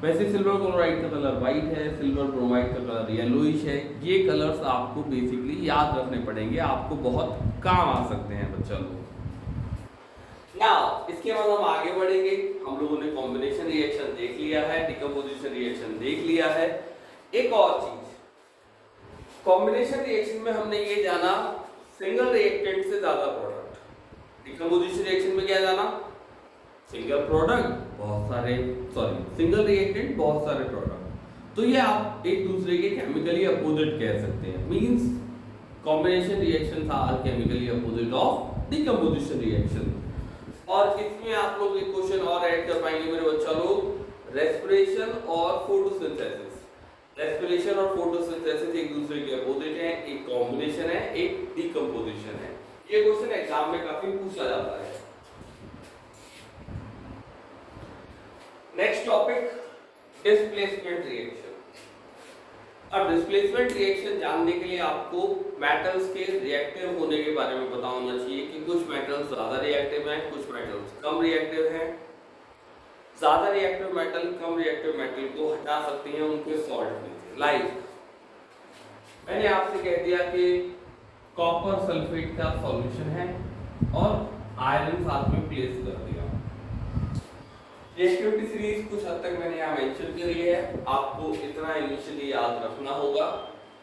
वैसे सिल्वर क्लोराइड का कलर व्हाइट है, सिल्वर ब्रोमाइड का कलर येलोइश है। ये कलर्स आपको बेसिकली याद रखने पड़ेंगे, आपको बहुत काम आ सकते हैं बच्चा लोग। नाउ इसके बाद हम आगे बढ़ेंगे। हम लोगों ने कॉम्बिनेशन रिएक्शन देख लिया है, डिकम्पोजिशन रिएक्शन देख लिया है। एक और चीज, कॉम्बिनेशन रिएक्शन में हमने ये जाना सिंगल रिएक्टेंट से ज्यादा प्रोडक्ट। डिकम्पोजिशन रिएक्शन में क्या जाना, सिंगल प्रोडक्ट बहुत सारे, सिंगल रिएक्टेंट बहुत सारे प्रोडक्ट। तो ये आप एक दूसरे के केमिकली अपोजिट कह सकते हैं। Means combination reactions are chemically opposite of decomposition reaction. और इसमें आप लोग एक क्वेश्चन और ऐड कर पाएंगे मेरे बच्चा लोग, रेस्पिरेशन और फोटोसिंथेसिस। रेस्पिरेशन और फोटोसिंथेसिस एक दूसरे के अपोजिट हैं, एक कॉम्बिनेशन है एक डिकम्पोजिशन है। ये क्वेश्चन एग्जाम में काफी पूछा जाता है। Next topic, displacement reaction. अब डिस्प्लेसमेंट रिएक्शन जानने के लिए आपको मेटल्स के रिएक्टिव होने के बारे में पता होना चाहिए कि कुछ मेटल्स ज्यादा रिएक्टिव हैं, कुछ मेटल्स कम रिएक्टिव हैं। ज्यादा रिएक्टिव मेटल कम रिएक्टिव मेटल को हटा सकती हैं उनके सॉल्ट में से। लाइक मैंने आपसे कह दिया कि कॉपर सल्फेट का सॉल्यूशन है और आयरन साथ में प्लेस कर दिया। रिएक्टिविटी सीरीज कुछ हद तक मैंने यहाँ मेंशन करी है, आपको इतना इनिशियली याद रखना होगा।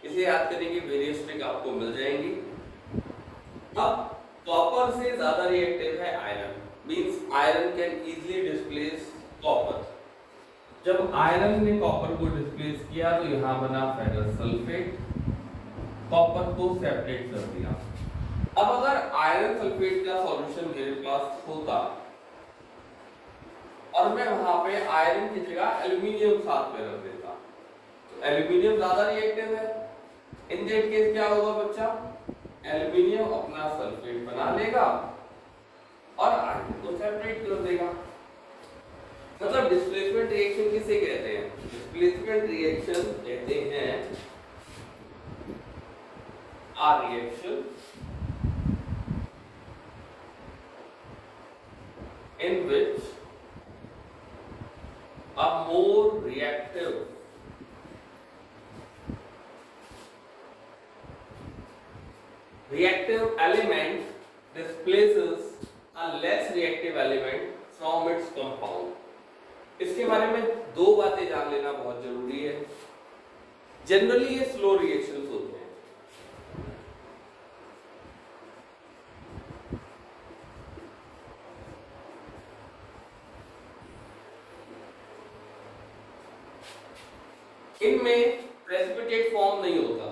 इसे याद करने की वेरियस ट्रिक आपको मिल जाएंगी। अब कॉपर से ज्यादा रिएक्टिव है iron, means iron can easily displace copper. जब आयरन ने कॉपर को डिस्प्लेस किया तो यहाँ बना फेरस सल्फेट, कॉपर को सेपरेट कर दिया। अब अगर आयरन सल्फेट का सॉल्यूशन मेरे पास होता और मैं वहां पे आयरन की जगह एल्यूमिनियम साथ में रख देता, तो एल्यूमिनियम ज्यादा रिएक्टिव है। इन दैट केस क्या होगा बच्चा, एल्यूमिनियम अपना सल्फेट बना लेगा और आयरन को सेपरेट कर देगा। मतलब डिस्प्लेसमेंट रिएक्शन किसे कहते हैं, डिस्प्लेसमेंट रिएक्शन कहते हैं आ reaction in which a more reactive element displaces a less reactive element from its compound. इसके बारे में दो बातें जान लेना बहुत जरूरी है। जनरली ये स्लो रिएक्शंस होते हैं। इनमें प्रेसिपिटेट फॉर्म नहीं होता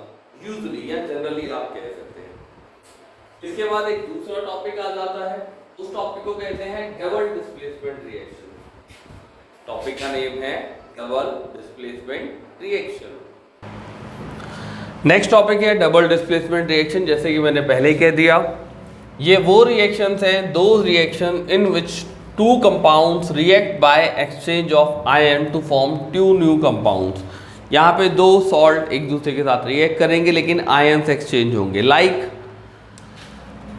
यूजुअली या जनरली आप कह सकते हैं। इसके बाद एक दूसरा टॉपिक आ जाता है, उस टॉपिक को कहते हैं डबल डिस्प्लेसमेंट रिएक्शन। टॉपिक का नेम है double displacement reaction. Next topic है डबल डिस्प्लेसमेंट रिएक्शन। जैसे कि मैंने पहले ही कह दिया, ये वो रिएक्शंस हैं, दो reaction in which two compounds react by exchange of ion to form two new compounds. यहाँ पे दो सॉल्ट एक दूसरे के साथ रिएक्ट करेंगे लेकिन आयन्स एक्सचेंज होंगे। लाइक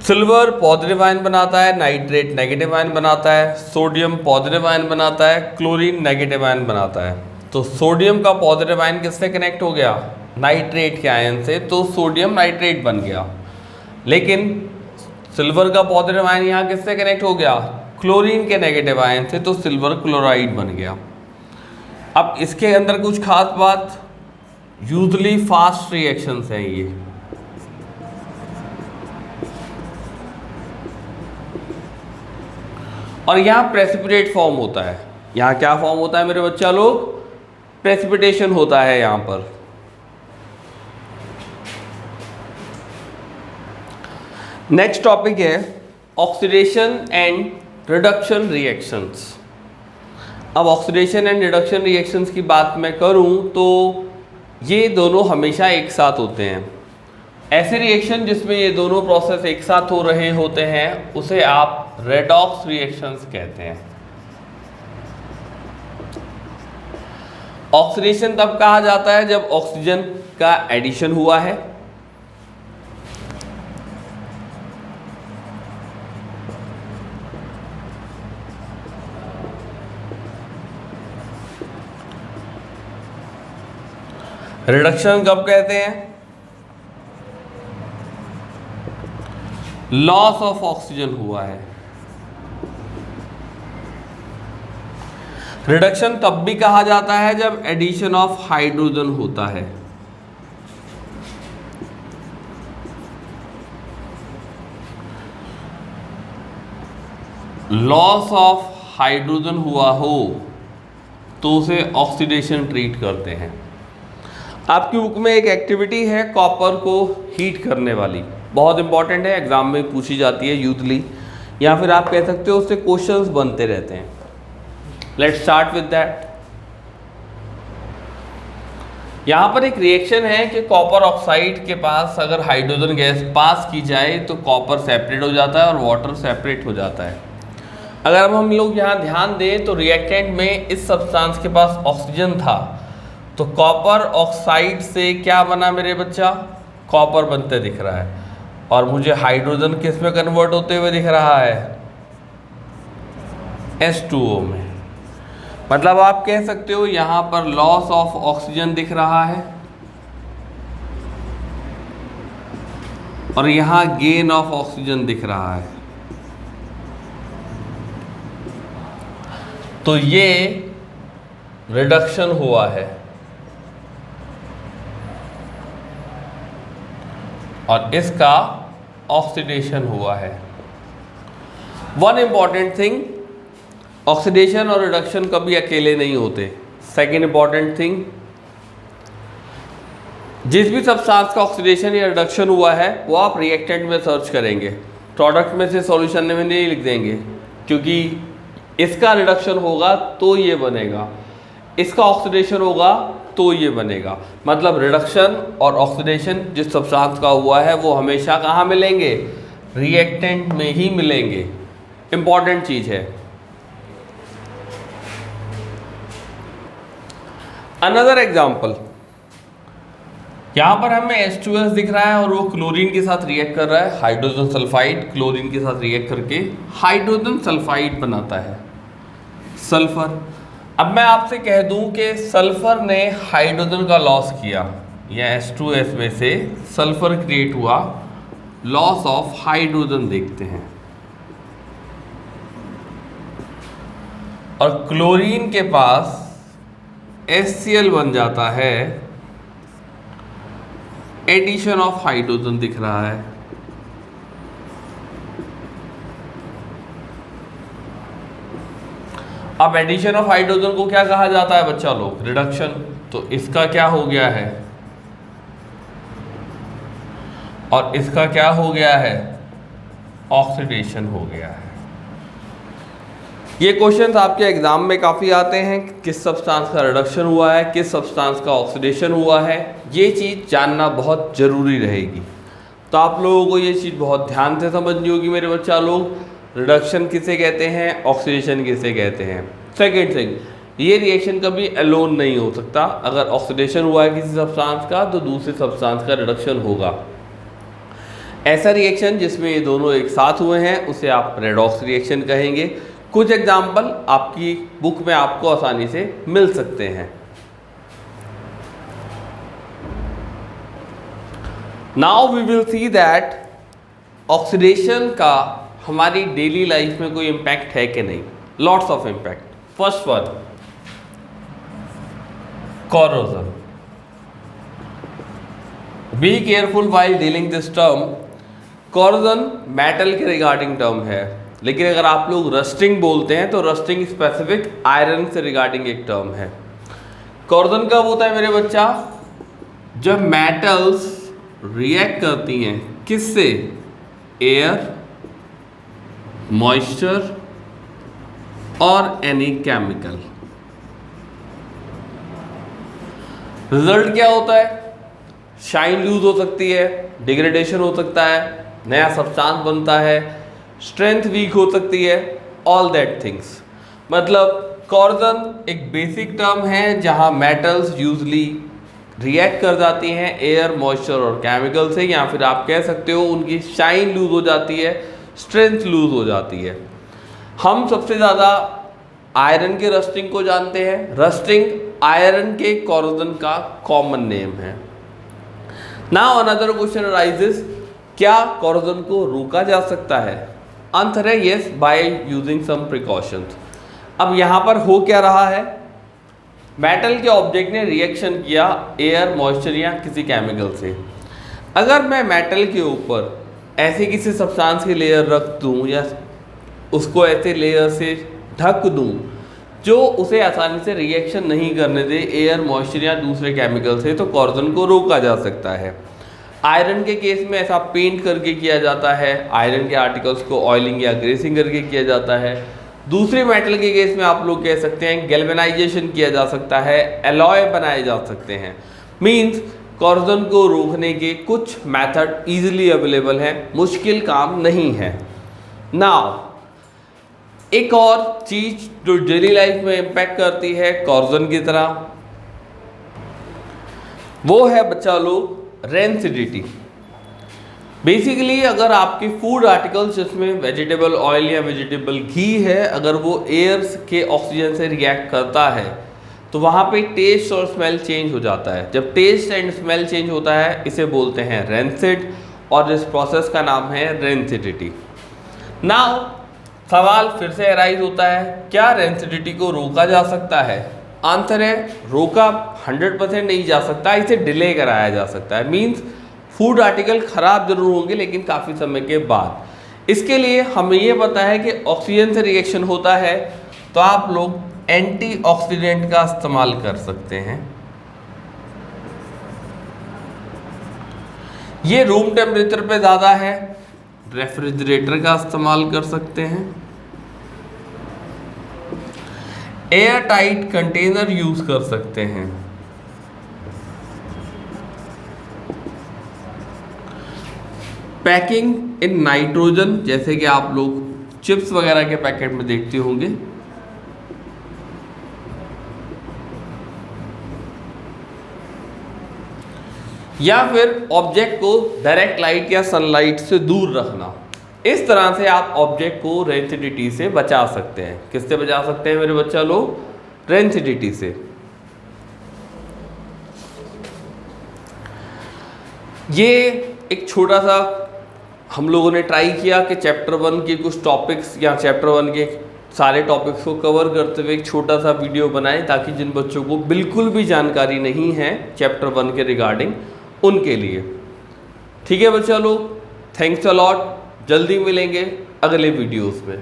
सिल्वर पॉजिटिव आयन बनाता है, नाइट्रेट नेगेटिव आयन बनाता है, सोडियम पॉजिटिव आयन बनाता है, क्लोरीन नेगेटिव आयन बनाता है। तो सोडियम का पॉजिटिव आयन किससे कनेक्ट हो गया? नाइट्रेट के आयन से, तो सोडियम नाइट्रेट बन गया। लेकिन सिल्वर का पॉजिटिव आयन यहाँ किससे कनेक्ट हो गया? क्लोरीन के नेगेटिव आयन से, तो सिल्वर क्लोराइड बन गया। अब इसके अंदर कुछ खास बात, यूजुअली फास्ट रिएक्शंस हैं ये। और यहाँ प्रेसिपिटेट फॉर्म होता है। यहाँ क्या फॉर्म होता है मेरे बच्चा लोग? प्रेसिपिटेशन होता है यहाँ पर। नेक्स्ट टॉपिक है ऑक्सीडेशन एंड रिडक्शन रिएक्शंस। अब ऑक्सीडेशन एंड रिडक्शन रिएक्शंस की बात मैं करूं तो ये दोनों हमेशा एक साथ होते हैं। ऐसे रिएक्शन जिसमें ये दोनों प्रोसेस एक साथ हो रहे होते हैं उसे आप रेडॉक्स रिएक्शंस कहते हैं। ऑक्सीडेशन तब कहा जाता है जब ऑक्सीजन का एडिशन हुआ है, रिडक्शन कब कहते हैं? लॉस ऑफ ऑक्सीजन हुआ है। रिडक्शन तब भी कहा जाता है जब एडिशन ऑफ हाइड्रोजन होता है। लॉस ऑफ हाइड्रोजन हुआ हो तो उसे ऑक्सीडेशन ट्रीट करते हैं। आपकी बुक में एक एक्टिविटी है कॉपर को हीट करने वाली, बहुत इंपॉर्टेंट है, एग्जाम में पूछी जाती है यूजली, या फिर आप कह सकते हो उससे क्वेश्चंस बनते रहते हैं। Let's start with that. यहाँ पर एक रिएक्शन है कि कॉपर ऑक्साइड के पास अगर हाइड्रोजन गैस पास की जाए तो कॉपर सेपरेट हो जाता है और वाटर सेपरेट हो जाता है। अगर हम लोग यहाँ ध्यान दें तो रिएक्टेंट में इस सब्सटेंस के पास ऑक्सीजन था, तो कॉपर ऑक्साइड से क्या बना मेरे बच्चा? कॉपर बनते दिख रहा है। और मुझे हाइड्रोजन किस में कन्वर्ट होते हुए दिख रहा है? H2O में। मतलब आप कह सकते हो यहाँ पर लॉस ऑफ ऑक्सीजन दिख रहा है और यहाँ गेन ऑफ ऑक्सीजन दिख रहा है। तो ये रिडक्शन हुआ है और इसका ऑक्सीडेशन हुआ है। वन इंपॉर्टेंट थिंग, ऑक्सीडेशन और रिडक्शन कभी अकेले नहीं होते। सेकेंड इंपॉर्टेंट थिंग, जिस भी सब्सटेंस का ऑक्सीडेशन या रिडक्शन हुआ है वो आप रिएक्टेंट में सर्च करेंगे, प्रोडक्ट में से सॉल्यूशन में नहीं लिख देंगे, क्योंकि इसका रिडक्शन होगा तो ये बनेगा, इसका ऑक्सीडेशन होगा तो ये बनेगा। मतलब रिडक्शन और ऑक्सीडेशन जिस सब्सटेंस का हुआ है वो हमेशा कहाँ मिलेंगे? रिएक्टेंट में ही मिलेंगे। इंपॉर्टेंट चीज है। अनदर एग्जाम्पल, यहाँ पर हमें H2S दिख रहा है और वो क्लोरीन के साथ रिएक्ट कर रहा है, हाइड्रोजन सल्फाइड क्लोरीन के साथ रिएक्ट करके हाइड्रोजन सल्फाइड बनाता है, सल्फर। अब मैं आपसे कह दूं कि सल्फर ने हाइड्रोजन का लॉस किया, या H2S में से सल्फर क्रिएट हुआ, लॉस ऑफ हाइड्रोजन देखते हैं। और क्लोरीन के पास HCl बन जाता है, एडिशन ऑफ हाइड्रोजन दिख रहा है। अब एडिशन ऑफ हाइड्रोजन को क्या कहा जाता है बच्चा लोग? रिडक्शन। तो इसका क्या हो गया है और इसका क्या हो गया है? ऑक्सीडेशन हो गया है। ये क्वेश्चंस आपके एग्जाम में काफ़ी आते हैं, किस सब्सटेंस का रिडक्शन हुआ है, किस सब्सटेंस का ऑक्सीडेशन हुआ है, ये चीज़ जानना बहुत ज़रूरी रहेगी। तो आप लोगों को ये चीज़ बहुत ध्यान से समझनी होगी मेरे बच्चा लोग, रिडक्शन किसे कहते हैं, ऑक्सीडेशन किसे कहते हैं। सेकेंड थिंग, ये रिएक्शन कभी अलोन नहीं हो सकता। अगर ऑक्सीडेशन हुआ है किसी सब्सटेंस का तो दूसरे सब्सटेंस का रिडक्शन होगा। ऐसा रिएक्शन जिसमें ये दोनों एक साथ हुए हैं उसे आप रेडॉक्स रिएक्शन कहेंगे। कुछ एग्जाम्पल आपकी बुक में आपको आसानी से मिल सकते हैं। Now we will see that oxidation का हमारी डेली लाइफ में कोई इम्पैक्ट है कि नहीं। Lots of impact. First one, corrosion. Be careful while dealing this term. corrosion metal के रिगार्डिंग टर्म है, लेकिन अगर आप लोग रस्टिंग बोलते हैं तो रस्टिंग स्पेसिफिक आयरन से रिगार्डिंग एक टर्म है। corrosion कब होता है मेरे बच्चा? जब मेटल्स रिएक्ट करती हैं किससे? एयर, मॉइस्चर और एनी केमिकल। रिजल्ट क्या होता है? शाइन लूज हो सकती है, डिग्रेडेशन हो सकता है, नया सब्सटेंस बनता है, स्ट्रेंथ वीक हो सकती है, ऑल दैट थिंग्स। मतलब corrosion एक बेसिक टर्म है जहां मेटल्स यूजली रिएक्ट कर जाती हैं एयर, मॉइस्चर और केमिकल से, या फिर आप कह सकते हो उनकी शाइन लूज हो जाती है, स्ट्रेंथ लूज हो जाती है। हम सबसे ज़्यादा आयरन के रस्टिंग को जानते हैं। रस्टिंग आयरन के corrosion का कॉमन नेम है। नाउ अनदर क्वेश्चन अराइजेस, क्या corrosion को रोका जा सकता है? आंसर है yes, by using some precautions. अब यहाँ पर हो क्या रहा है? मेटल के ऑब्जेक्ट ने रिएक्शन किया एयर, मॉइस्चर या किसी केमिकल से। अगर मैं मेटल के ऊपर ऐसे किसी सब्सटेंस की लेयर रख दूँ या उसको ऐसे लेयर से ढक दूँ जो उसे आसानी से रिएक्शन नहीं करने दे एयर, मॉइस्चर या दूसरे केमिकल से, तो corrosion को रोका जा सकता है। आयरन के केस में ऐसा पेंट करके किया जाता है, आयरन के आर्टिकल्स को ऑयलिंग या ग्रेसिंग करके किया जाता है। दूसरे मेटल के केस में आप लोग कह सकते हैं गैल्वेनाइजेशन किया जा सकता है, एलॉय बनाए जा सकते हैं। मीन्स corrosion को रोकने के कुछ मेथड ईजिली अवेलेबल हैं, मुश्किल काम नहीं है। नाउ एक और चीज जो डेली लाइफ में इम्पैक्ट करती है corrosion की तरह, वो है बच्चा लोग रेंसिडिटी। बेसिकली अगर आपके फूड आर्टिकल्स जिसमें वेजिटेबल ऑयल या वेजिटेबल घी है, अगर वो एयर के ऑक्सीजन से रिएक्ट करता है तो वहाँ पे टेस्ट और स्मेल चेंज हो जाता है। जब टेस्ट एंड स्मेल चेंज होता है इसे बोलते हैं रेंसिड, और इस प्रोसेस का नाम है रेंसिडिटी। नाउ सवाल फिर से अराइज होता है, क्या रेंसिडिटी को रोका जा सकता है? आंसर है रोका 100% नहीं जा सकता, इसे डिले कराया जा सकता है। मीन्स फूड आर्टिकल खराब जरूर होंगे लेकिन काफ़ी समय के बाद। इसके लिए हमें ये पता है कि ऑक्सीजन से रिएक्शन होता है तो आप लोग एंटीऑक्सीडेंट का इस्तेमाल कर सकते हैं। ये रूम टेम्परेचर पे ज़्यादा है, रेफ्रिजरेटर का इस्तेमाल कर सकते हैं। एयर टाइट कंटेनर यूज कर सकते हैं। पैकिंग इन नाइट्रोजन, जैसे कि आप लोग चिप्स वगैरह के पैकेट में देखते होंगे। या फिर ऑब्जेक्ट को डायरेक्ट लाइट या सनलाइट से दूर रखना। इस तरह से आप ऑब्जेक्ट को रेंसिडिटी से बचा सकते हैं। किससे बचा सकते हैं मेरे बच्चा लोग? रेंसिडिटी से। ये एक छोटा सा हम लोगों ने ट्राई किया कि चैप्टर 1 के कुछ टॉपिक्स या चैप्टर 1 के सारे टॉपिक्स को कवर करते हुए एक छोटा सा वीडियो बनाएं, ताकि जिन बच्चों को बिल्कुल भी जानकारी नहीं है चैप्टर 1 के रिगार्डिंग, उनके लिए। ठीक है बच्चा लोग, थैंक्स अ लॉट। जल्दी मिलेंगे अगले वीडियोस में।